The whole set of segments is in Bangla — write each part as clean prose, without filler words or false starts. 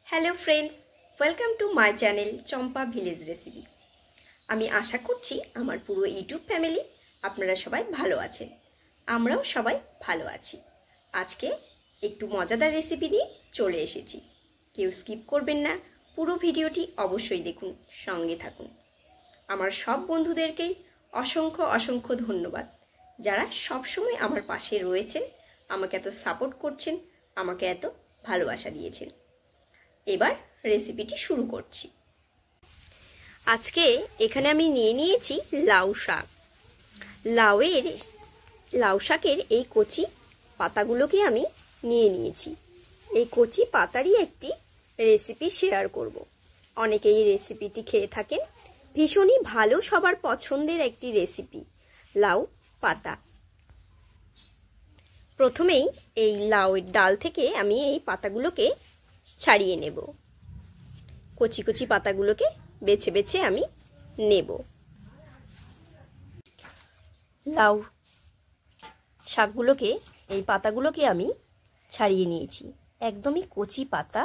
Hello friends, welcome to my channel Champa village recipe. আমি আশা করছি আমার পুরো ইউটিউব ফ্যামিলি আপনারা সবাই ভালো আছেন। আমরাও সবাই ভালো আছি। আজকে একটু মজাদার রেসিপি নিয়ে চলে এসেছি। কেউ স্কিপ করবেন না, পুরো ভিডিওটি অবশ্যই দেখুন, সঙ্গে থাকুন। আমার সব বন্ধুদেরকেই অসংখ্য অসংখ্য ধন্যবাদ, যারা সবসময় আমার পাশে রয়েছেন, আমাকে এত সাপোর্ট করছেন, আমাকে এত ভালোবাসা দিয়েছেন। এবার রেসিপিটি শুরু করছি। আজকে এখানে আমি নিয়ে নিয়েছি লাউ শাক। লাউ শাকের এই কচি পাতাগুলোকে আমি নিয়ে নিয়েছি। এই কচি পাতারই একটি রেসিপি শেয়ার করব। অনেকেই এই রেসিপিটি খেয়ে থাকেন, ভীষণই ভালো, সবার পছন্দের একটি রেসিপি লাউ পাতা। প্রথমেই এই লাউয়ের ডাল থেকে আমি এই পাতাগুলোকে ছাড়িয়ে নেব। কচি কচি পাতাগুলোকে বেছে বেছে আমি নেব। লাউ শাকগুলোকে, এই পাতাগুলোকে আমি ছাড়িয়ে নিয়েছি। একদমই কচি পাতা,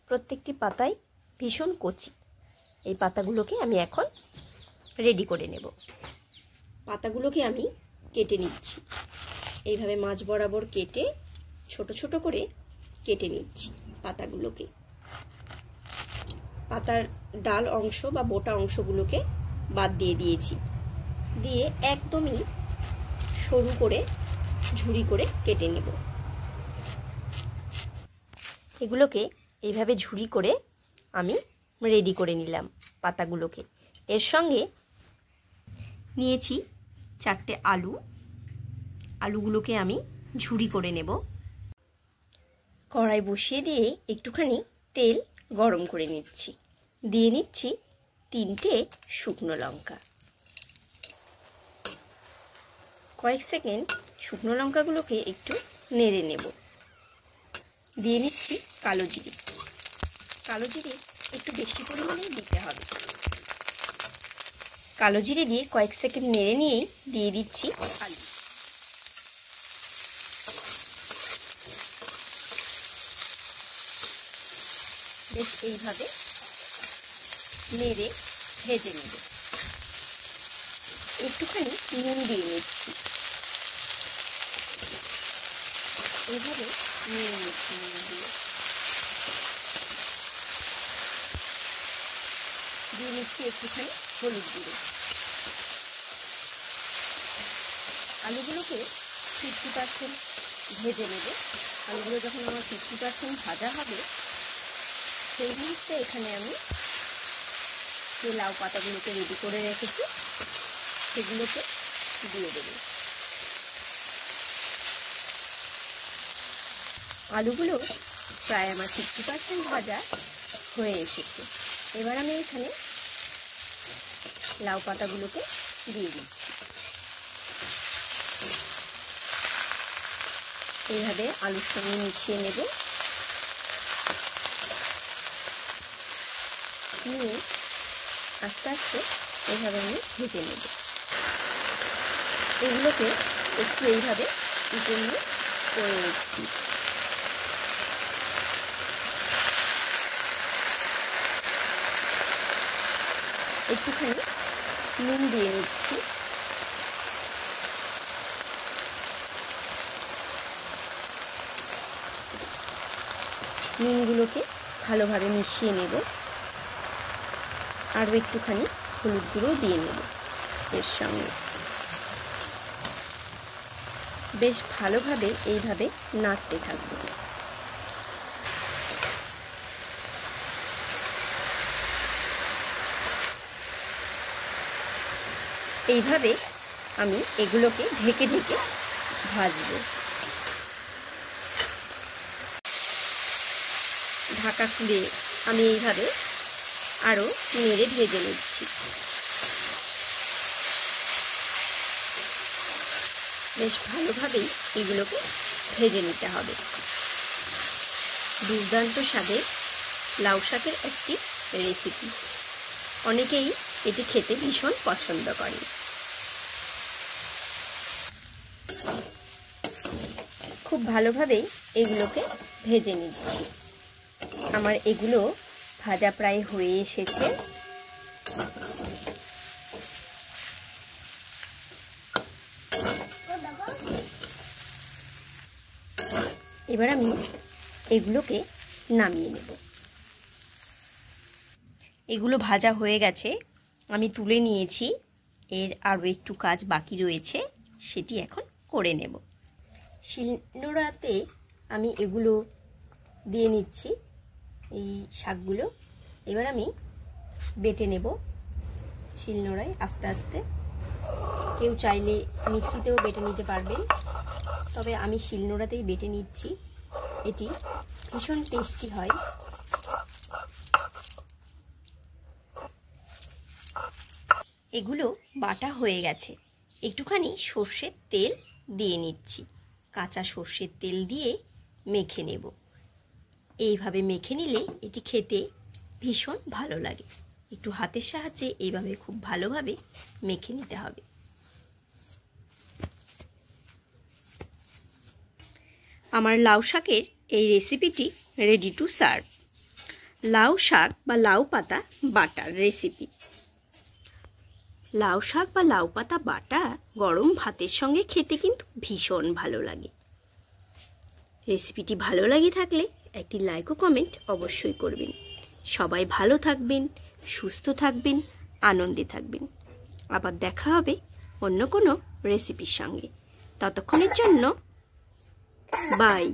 প্রত্যেকটি পাতাই ভীষণ কচি। এই পাতাগুলোকে আমি এখন রেডি করে নেব। পাতাগুলোকে আমি কেটে নিচ্ছি। এইভাবে মাঝ বরাবর কেটে ছোট ছোট করে কেটে নিচ্ছি পাতাগুলোকে। পাতার ডাল অংশ বা বোটা অংশগুলোকে বাদ দিয়ে দিয়েছি। দিয়ে একদমই সরু করে ঝুরি করে কেটে নেব। এগুলোকে এইভাবে ঝুরি করে আমি রেডি করে নিলাম পাতাগুলোকে। এর সঙ্গে নিয়েছি 4টে আলু। আলুগুলোকে আমি ঝুরি করে নেব। কড়াই বসিয়ে দিয়ে একটুখানি তেল গরম করে নিচ্ছি। দিয়ে নিচ্ছি 3টে শুকনো লঙ্কা। কয়েক সেকেন্ড শুকনো লঙ্কাগুলোকে একটু নেড়ে নেব। দিয়ে নিচ্ছি কালো জিরে। কালো জিরে একটু বেশি পরিমাণে দিতে হবে। কালো জিরে দিয়ে কয়েক সেকেন্ড নেড়ে নিয়েই দিয়ে দিচ্ছি আলু। বেশ এইভাবে নেড়ে ভেজে নেব। একটুখানি নুন দিয়ে নিচ্ছি। এইভাবে নেড়ে নিচ্ছি নুন দিয়ে। দিয়ে নিচ্ছি একটুখানি হলুদ গুঁড়ো। আলুগুলোকে 50% ভেজে নেব। আলুগুলো যখন আমার 50% ভাজা হবে, সেই মুহূর্তে এখানে আমি যে লাউ পাতাগুলোকে রেডি করে রেখেছি সেগুলোকে দিয়ে দেব। আলুগুলো প্রায় আমার 50% ভাজা হয়ে এসেছে। এবার আমি এখানে লাউ পাতাগুলোকে দিয়ে দিচ্ছি। এইভাবে আলুর সঙ্গে মিশিয়ে নেব। নিয়ে আস্তে আস্তে এইভাবে আমি ভেজে নেব। এগুলোকে একটু এইভাবে উপর নিয়ে করে নিচ্ছি। একটুখানি নুন দিয়ে নিচ্ছি। নুনগুলোকে ভালোভাবে মিশিয়ে নেব। আরও একটুখানি হলুদ গুঁড়ো দিয়ে নেব এর সঙ্গে। বেশ ভালোভাবে এইভাবে নাড়তে থাকব। এইভাবে আমি এগুলোকে ঢেকে ঢেকে ভাজব। ঢাকা খুলে আমি এইভাবে আরও নেড়ে ভেজে নিচ্ছি। বেশ ভালোভাবেই এগুলোকে ভেজে নিতে হবে। দুর্দান্ত স্বাদের লাউ শাকের একটি রেসিপি। অনেকেই এটি খেতে ভীষণ পছন্দ করে। খুব ভালোভাবেই এগুলোকে ভেজে নিচ্ছি। আমার এগুলো ভাজা প্রায় হয়ে এসেছে। এবার আমি এগুলোকে নামিয়ে নেব। এগুলো ভাজা হয়ে গেছে, আমি তুলে নিয়েছি। এর আরও একটু কাজ বাকি রয়েছে, সেটি এখন করে নেব। শিলনোড়াতে আমি এগুলো দিয়ে নিচ্ছি, এই শাকগুলো। এবার আমি বেটে নেব শিলনোড়ায় আস্তে আস্তে। কেউ চাইলে মিক্সিতেও বেটে নিতে পারবেন, তবে আমি শিলনোড়াতেই বেটে নিচ্ছি। এটি ভীষণ টেস্টি হয়। এগুলো বাটা হয়ে গেছে, একটুখানি সর্ষের তেল দিয়ে নিচ্ছি। কাঁচা সর্ষের তেল দিয়ে মেখে নেব। এইভাবে মেখে নিলে এটি খেতে ভীষণ ভালো লাগে। একটু হাতের সাহায্যে এইভাবে খুব ভালোভাবে মেখে নিতে হবে। আমার লাউ শাকের এই রেসিপিটি রেডি টু সার্ভ। লাউ শাক বা লাউ পাতা বাটার রেসিপি। লাউ শাক বা লাউ পাতা বাটা গরম ভাতের সঙ্গে খেতে কিন্তু ভীষণ ভালো লাগে। রেসিপিটি ভালো লাগে থাকলে একটি লাইক ও কমেন্ট অবশ্যই করবেন। সবাই ভালো থাকবেন, সুস্থ থাকবেন, আনন্দে থাকবেন। আবার দেখা হবে অন্য কোনো রেসিপির সঙ্গে। ততক্ষণের জন্য বাই।